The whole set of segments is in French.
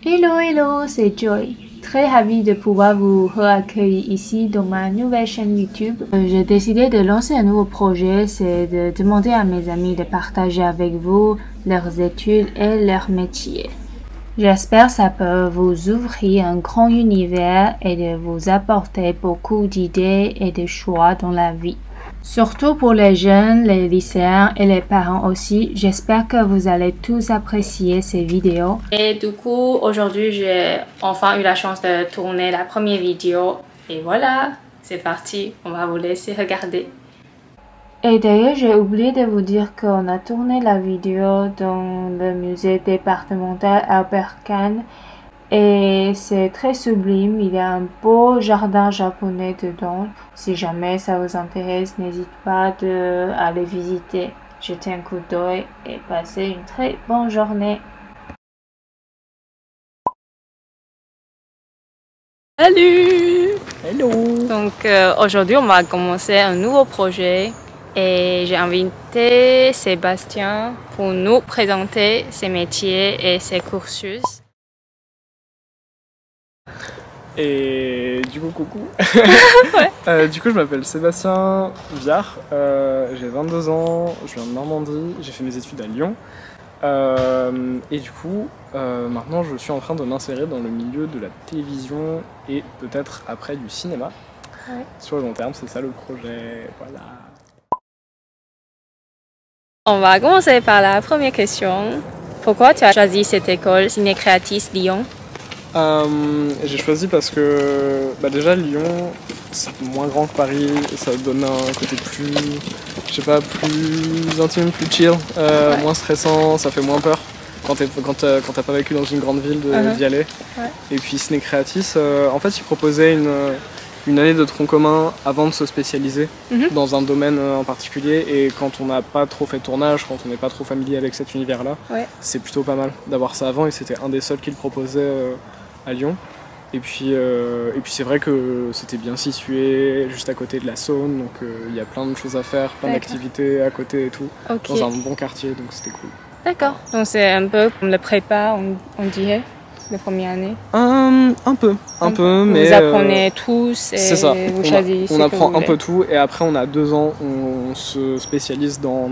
Hello, hello, c'est Joy. Très ravie de pouvoir vous accueillir ici dans ma nouvelle chaîne YouTube. J'ai décidé de lancer un nouveau projet, c'est de demander à mes amis de partager avec vous leurs études et leur métier. J'espère que ça peut vous ouvrir un grand univers et de vous apporter beaucoup d'idées et de choix dans la vie. Surtout pour les jeunes, les lycéens et les parents aussi, j'espère que vous allez tous apprécier ces vidéos. Et du coup, aujourd'hui, j'ai enfin eu la chance de tourner la première vidéo. Et voilà, c'est parti, on va vous laisser regarder. Et d'ailleurs, j'ai oublié de vous dire qu'on a tourné la vidéo dans le musée départemental Albert Kahn. Et c'est très sublime, il y a un beau jardin japonais dedans. Si jamais ça vous intéresse, n'hésitez pas à aller visiter, jeter un coup d'œil et passer une très bonne journée. Salut! Hello! Donc aujourd'hui, on va commencer un nouveau projet et j'ai invité Sébastien pour nous présenter ses métiers et ses cursus. Et du coup, coucou. Ouais. Du coup, je m'appelle Sébastien Viard, j'ai 22 ans, je viens de Normandie, j'ai fait mes études à Lyon. Et du coup, maintenant, je suis en train de m'insérer dans le milieu de la télévision et peut-être après du cinéma. Ouais. Sur le long terme, c'est ça le projet, voilà. On va commencer par la première question. Pourquoi tu as choisi cette école Ciné-Créatis Lyon? J'ai choisi parce que déjà Lyon c'est moins grand que Paris et ça donne un côté plus, je sais pas, plus intime, plus chill, Ouais. moins stressant, ça fait moins peur quand t'as pas vécu dans une grande ville d'y aller. Ouais. Et puis Ciné-Créatis, en fait ils proposaient une année de tronc commun avant de se spécialiser dans un domaine en particulier, et quand on n'a pas trop fait de tournage, quand on n'est pas trop familier avec cet univers-là, Ouais. c'est plutôt pas mal d'avoir ça avant, et c'était un des seuls qui le proposait à Lyon. Et puis c'est vrai que c'était bien situé, juste à côté de la Saône, donc il y a plein de choses à faire, plein d'activités à côté et tout, dans un bon quartier, donc c'était cool. D'accord, donc c'est un peu comme le prépa, on dirait, la première année. Un peu, mais... Vous apprenez tous et c'est ça. vous choisissez. On apprend un peu tout, et après on a 2 ans où on se spécialise dans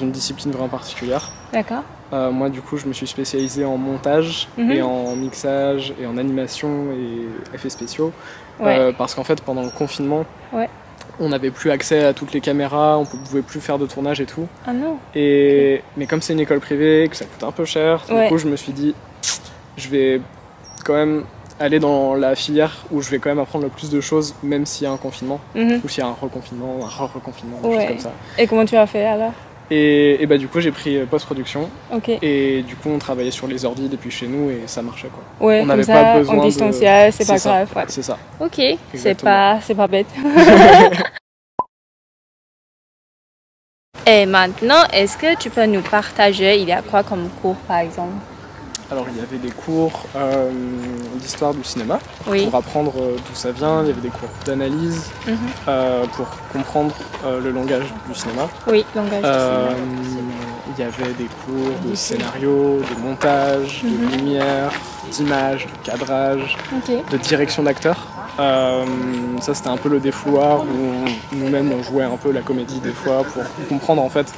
une discipline vraiment particulière. D'accord. Moi du coup je me suis spécialisé en montage et en mixage et en animation et effets spéciaux, parce qu'en fait pendant le confinement on n'avait plus accès à toutes les caméras, on ne pouvait plus faire de tournage et tout. Ah non. Mais comme c'est une école privée, que ça coûte un peu cher, du coup je me suis dit je vais quand même aller dans la filière où je vais quand même apprendre le plus de choses, même s'il y a un confinement, ou s'il y a un reconfinement, des choses comme ça. Et comment tu as fait alors? Et du coup j'ai pris post-production, Okay. et du coup on travaillait sur les ordi depuis chez nous et ça marchait quoi. Ouais, on n'avait pas besoin en distanciel, c'est pas grave. Ouais. C'est ça. Ok, c'est Exactement. pas bête. Et maintenant, est-ce que tu peux nous partager, il y a quoi comme cours par exemple? Alors il y avait des cours d'histoire du cinéma, pour apprendre d'où ça vient, il y avait des cours d'analyse, pour comprendre le langage du cinéma. Oui, langage du cinéma. Il y avait des cours de scénario, de montage, de lumière, d'image, de cadrage, de direction d'acteur. Ça c'était un peu le défouloir où nous-mêmes on jouait un peu la comédie des fois pour comprendre en fait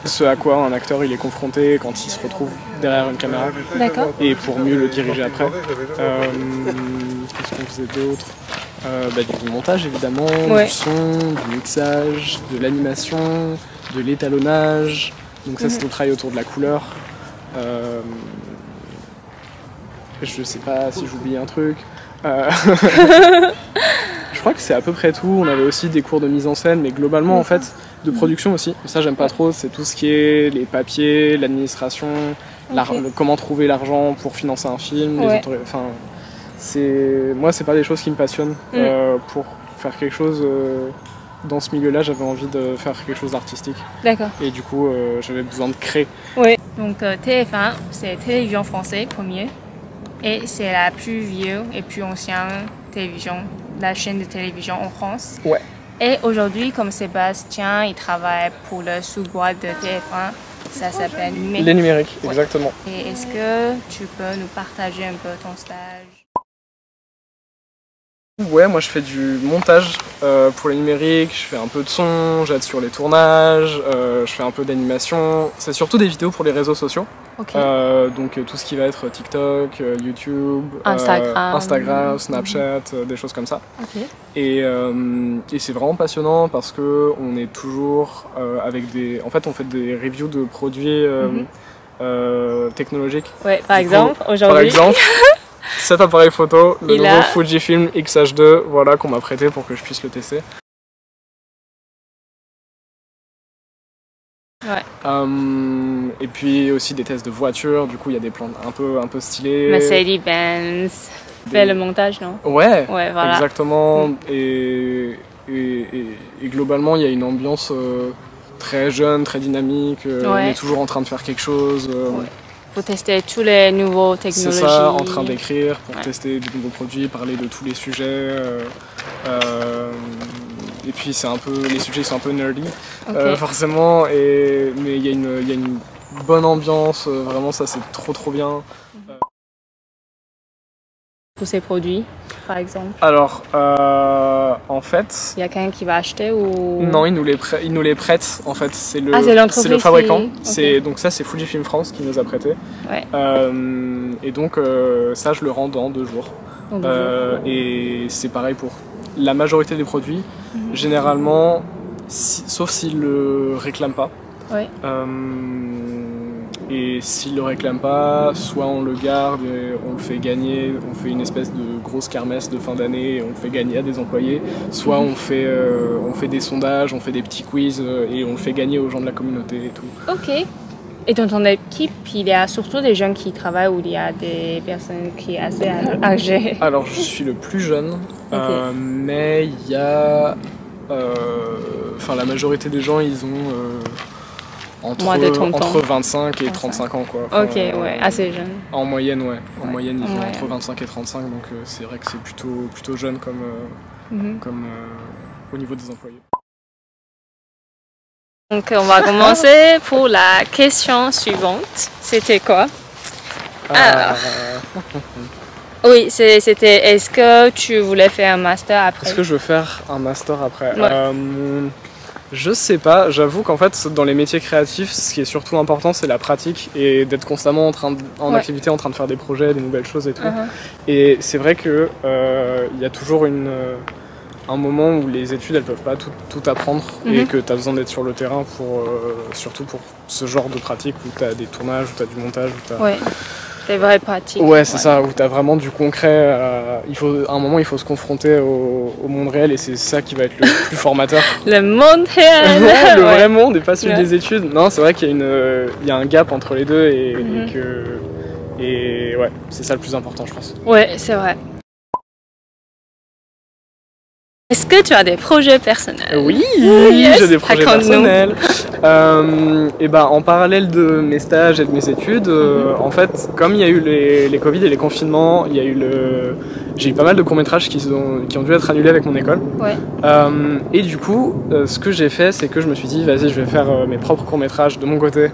ce à quoi un acteur il est confronté quand il se retrouve derrière une caméra, et pour mieux le diriger après. Qu'est-ce qu'on faisait d'autre? Du montage évidemment, du son, du mixage, de l'animation, de l'étalonnage, donc ça c'est tout le travail autour de la couleur. Je sais pas si j'oublie un truc. Je crois que c'est à peu près tout. On avait aussi des cours de mise en scène, mais globalement en fait de production aussi. Ça j'aime pas trop, c'est tout ce qui est les papiers, l'administration, comment trouver l'argent pour financer un film. Moi c'est pas des choses qui me passionnent. Pour faire quelque chose dans ce milieu-là, j'avais envie de faire quelque chose d'artistique. D'accord. Et du coup j'avais besoin de créer. Oui. Donc TF1, c'est Télévision Française premier. Et c'est la plus vieille et plus ancienne télévision, la chaîne de télévision en France. Et aujourd'hui, comme Sébastien, il travaille pour le sous-boîte de TF1, ça s'appelle Les numériques, exactement. Et est-ce que tu peux nous partager un peu ton stage? Ouais, moi je fais du montage pour les numériques, je fais un peu de son, j'aide sur les tournages, je fais un peu d'animation. C'est surtout des vidéos pour les réseaux sociaux. Donc tout ce qui va être TikTok, YouTube, Instagram, Snapchat, des choses comme ça. Et c'est vraiment passionnant parce que on est toujours avec des... En fait on fait des reviews de produits technologiques. Ouais, par exemple, aujourd'hui. Cet appareil photo, le nouveau Fujifilm X-H2, voilà, qu'on m'a prêté pour que je puisse le tester. Et puis aussi des tests de voitures, du coup il y a des plans un peu stylés. Mercedes-Benz fait le montage, non? Ouais, voilà. Exactement. Et globalement il y a une ambiance très jeune, très dynamique, on est toujours en train de faire quelque chose. Pour tester tous les nouveaux technologies. C'est ça, en train d'écrire pour tester de nouveaux produits, parler de tous les sujets. Et puis c'est un peu, les sujets sont un peu nerdy, forcément. Mais il y a une bonne ambiance, vraiment ça c'est trop bien. Pour ces produits, par exemple? Alors, en fait... Il y a quelqu'un qui va acheter ou... Non, il nous les prête, en fait. C'est le fabricant. Donc ça, c'est Fujifilm France qui nous a prêté. Et donc, ça, je le rends dans 2 jours. Et c'est pareil pour la majorité des produits. Généralement, sauf s'ils le réclament pas. Et s'il le réclame pas, soit on le garde et on le fait gagner, on fait une espèce de grosse kermesse de fin d'année et on le fait gagner à des employés, soit on fait des sondages, on fait des petits quiz et on le fait gagner aux gens de la communauté et tout. Et dans ton équipe, il y a surtout des gens qui travaillent ou il y a des personnes qui sont assez âgées? Alors je suis le plus jeune, mais il y a... la majorité des gens, ils ont... entre 25 et 35 ans quoi. Assez jeune. En moyenne, En moyenne, ils ont entre 25 et 35, donc c'est vrai que c'est plutôt jeune comme au niveau des employés. Donc on va commencer pour la question suivante. C'était quoi? Alors... Oui, c'était est-ce que tu voulais faire un master après? Est-ce que je veux faire un master après? Je sais pas, j'avoue qu'en fait dans les métiers créatifs ce qui est surtout important c'est la pratique et d'être constamment en activité, en train de faire des projets, des nouvelles choses et tout. Et c'est vrai que il y a toujours un moment où les études elles peuvent pas tout apprendre et que tu as besoin d'être sur le terrain surtout pour ce genre de pratique où tu as des tournages, où tu as du montage, où tu as... Des vraies pratiques. C'est ça, où tu as vraiment du concret. À un moment, il faut se confronter au monde réel et c'est ça qui va être le plus formateur. Le monde réel. Le vrai monde et pas celui des études. Non, c'est vrai qu'il y a un gap entre les deux et c'est ça le plus important, je pense. Ouais, c'est vrai. Est-ce que tu as des projets personnels? Oui, j'ai des projets personnels. En parallèle de mes stages et de mes études, en fait, comme il y a eu les Covid et les confinements, j'ai eu pas mal de courts-métrages qui ont dû être annulés avec mon école. Et du coup, ce que j'ai fait, c'est que je me suis dit, vas-y, je vais faire mes propres courts-métrages de mon côté,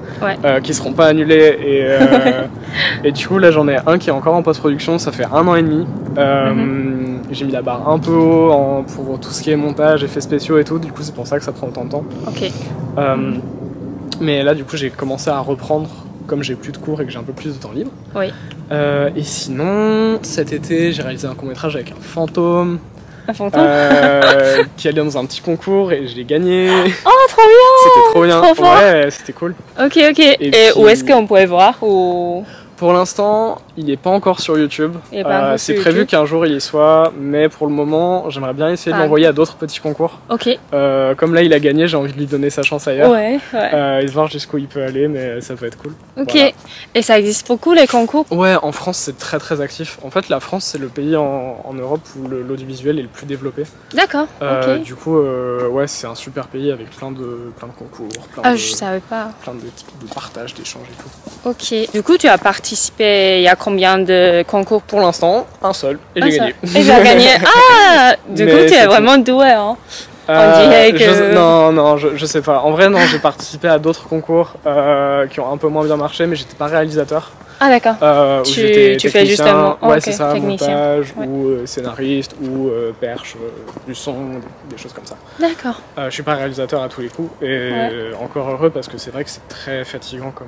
qui seront pas annulés. Et du coup, là, j'en ai un qui est encore en post-production, ça fait 1 an et demi. J'ai mis la barre un peu haut pour tout ce qui est montage, effets spéciaux et tout, du coup c'est pour ça que ça prend autant de temps. Mais là du coup j'ai commencé à reprendre comme j'ai plus de cours et que j'ai un peu plus de temps libre. Et sinon cet été j'ai réalisé un court-métrage avec un fantôme. Un fantôme qui allait dans un petit concours et je l'ai gagné. Oh trop bien! C'était trop bien, trop fort. C'était cool. Et puis, où est-ce qu'on pouvait voir ou... Pour l'instant, il n'est pas encore sur YouTube. C'est prévu qu'un jour il y soit, mais pour le moment, j'aimerais bien essayer de l'envoyer à d'autres petits concours. Comme là, il a gagné, j'ai envie de lui donner sa chance ailleurs. Et de voir jusqu'où il peut aller, mais ça peut être cool. Voilà. Et ça existe beaucoup les concours? Ouais, en France, c'est très actif. En fait, la France, c'est le pays en Europe où l'audiovisuel est le plus développé. D'accord. Du coup, c'est un super pays avec plein de concours. Je savais pas. Plein de partage, d'échanges et tout. Du coup, tu as participé, il y a combien de concours? Pour l'instant, un seul, et j'ai gagné. Et j'ai gagné. Du coup, tu es vraiment doué, hein? On dirait que... Non, je sais pas. En vrai, non, j'ai participé à d'autres concours qui ont un peu moins bien marché, mais j'étais pas réalisateur. Ah d'accord. Tu fais justement... Ouais, c'est ça, montage, ou scénariste, ou perche, du son, des choses comme ça. D'accord. Je suis pas réalisateur à tous les coups, et encore heureux, parce que c'est vrai que c'est très fatigant comme...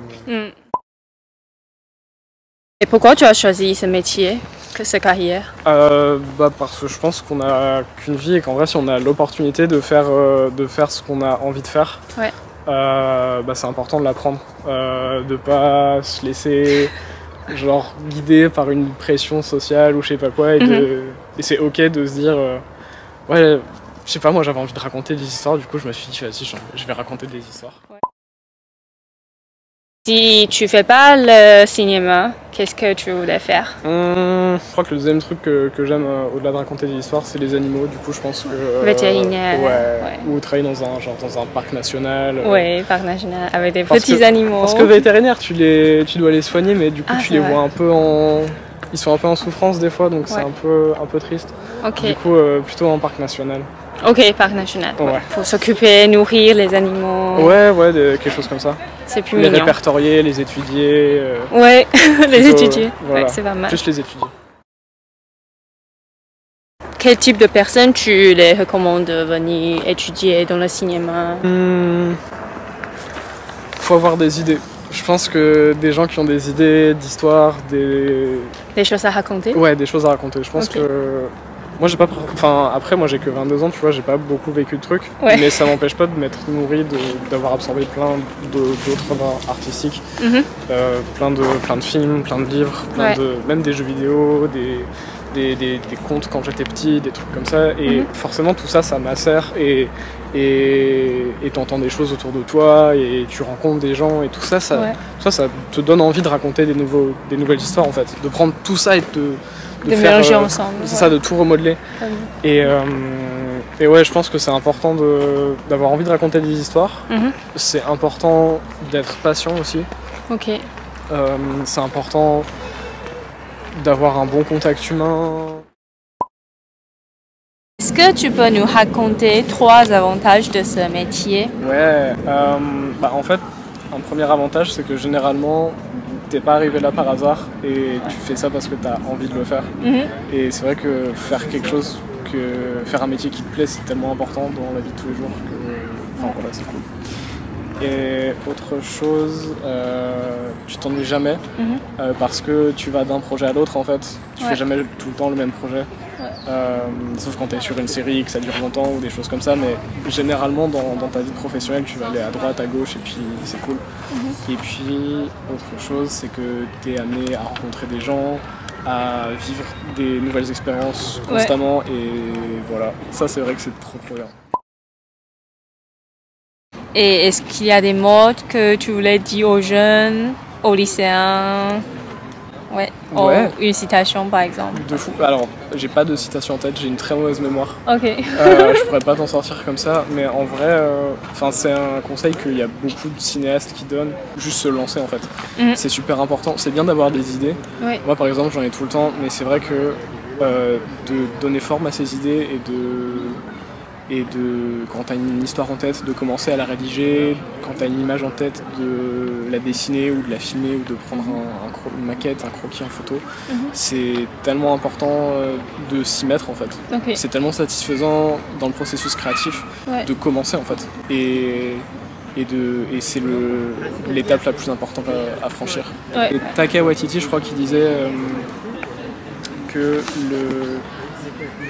Et pourquoi tu as choisi ce métier, cette carrière? Parce que je pense qu'on n'a qu'une vie et qu'en vrai si on a l'opportunité de faire ce qu'on a envie de faire, c'est important de l'apprendre, de pas se laisser genre guider par une pression sociale ou je sais pas quoi, et c'est ok de se dire ouais, je sais pas, moi j'avais envie de raconter des histoires, du coup je me suis dit vas-y, je vais raconter des histoires. Si tu fais pas le cinéma, qu'est-ce que tu voulais faire? Je crois que le deuxième truc que j'aime au-delà de raconter des histoires, c'est les animaux. Du coup, je pense que... vétérinaire. Ou travailler dans un parc national. Oui, parc national, avec des petits animaux. Parce que vétérinaire, tu dois les soigner, mais du coup, tu les vois un peu en... Ils sont un peu en souffrance des fois, donc c'est un peu triste. Du coup, plutôt en parc national. Ok, parc national. Faut s'occuper, nourrir les animaux. Quelque chose comme ça. C'est plus mignon. Les répertorier, les étudier. Les étudier. Voilà. C'est pas mal. Juste les étudier. Quel type de personnes tu les recommandes de venir étudier dans le cinéma? Faut avoir des idées. Je pense que des gens qui ont des idées d'histoire, des choses à raconter? Ouais, des choses à raconter. Je pense que... Moi j'ai pas... Enfin après moi j'ai que 22 ans, tu vois, j'ai pas beaucoup vécu de trucs, mais ça m'empêche pas de m'être nourri, d'avoir absorbé plein d'autres œuvres artistiques, plein de films, plein de livres, même des jeux vidéo, des contes quand j'étais petit, des trucs comme ça, et forcément tout ça macère et t'entends des choses autour de toi et tu rencontres des gens et tout ça, ça te donne envie de raconter des nouvelles histoires en fait, de prendre tout ça et de faire mélanger ensemble. C'est ça, de tout remodeler. Et ouais, je pense que c'est important d'avoir envie de raconter des histoires. C'est important d'être patient aussi. C'est important d'avoir un bon contact humain. Est-ce que tu peux nous raconter 3 avantages de ce métier? Ouais, en fait, un premier avantage, c'est que généralement, t'es pas arrivé là par hasard et tu fais ça parce que t'as envie de le faire. Et c'est vrai que faire un métier qui te plaît, c'est tellement important dans la vie de tous les jours que... Enfin voilà, c'est cool. Et autre chose, tu t'ennuies jamais parce que tu vas d'un projet à l'autre en fait. Tu fais jamais tout le temps le même projet. Sauf quand tu es sur une série que ça dure longtemps ou des choses comme ça, mais généralement dans ta vie professionnelle tu vas aller à droite, à gauche et puis c'est cool. Et puis autre chose, c'est que tu es amené à rencontrer des gens, à vivre des nouvelles expériences constamment et voilà, ça c'est vrai que c'est trop bien. Et est-ce qu'il y a des mots que tu voulais dire aux jeunes, aux lycéens? Une citation par exemple. De fou. Alors, j'ai pas de citation en tête, j'ai une très mauvaise mémoire. Je pourrais pas t'en sortir comme ça, mais en vrai, c'est un conseil qu'il y a beaucoup de cinéastes qui donnent, juste se lancer en fait. C'est super important, c'est bien d'avoir des idées. Moi par exemple, j'en ai tout le temps, mais c'est vrai que de donner forme à ces idées et quand tu as une histoire en tête, de commencer à la rédiger, quand tu as une image en tête, de la dessiner ou de la filmer ou de prendre une maquette, un croquis en photo. C'est tellement important de s'y mettre en fait. C'est tellement satisfaisant dans le processus créatif de commencer en fait. Et c'est l'étape la plus importante à franchir. Et Taika Waititi, je crois qu'il disait que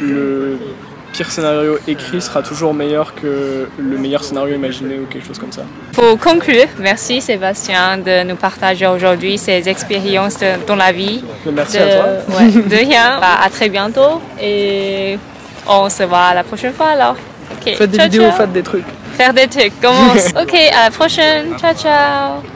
le pire scénario écrit sera toujours meilleur que le meilleur scénario imaginé ou quelque chose comme ça. Pour conclure, merci Sébastien de nous partager aujourd'hui ces expériences dans la vie. Merci à toi. De rien. À très bientôt et on se voit la prochaine fois alors. Faites des vidéos, faites des trucs. Faire des trucs, commence. À la prochaine. Ciao, ciao.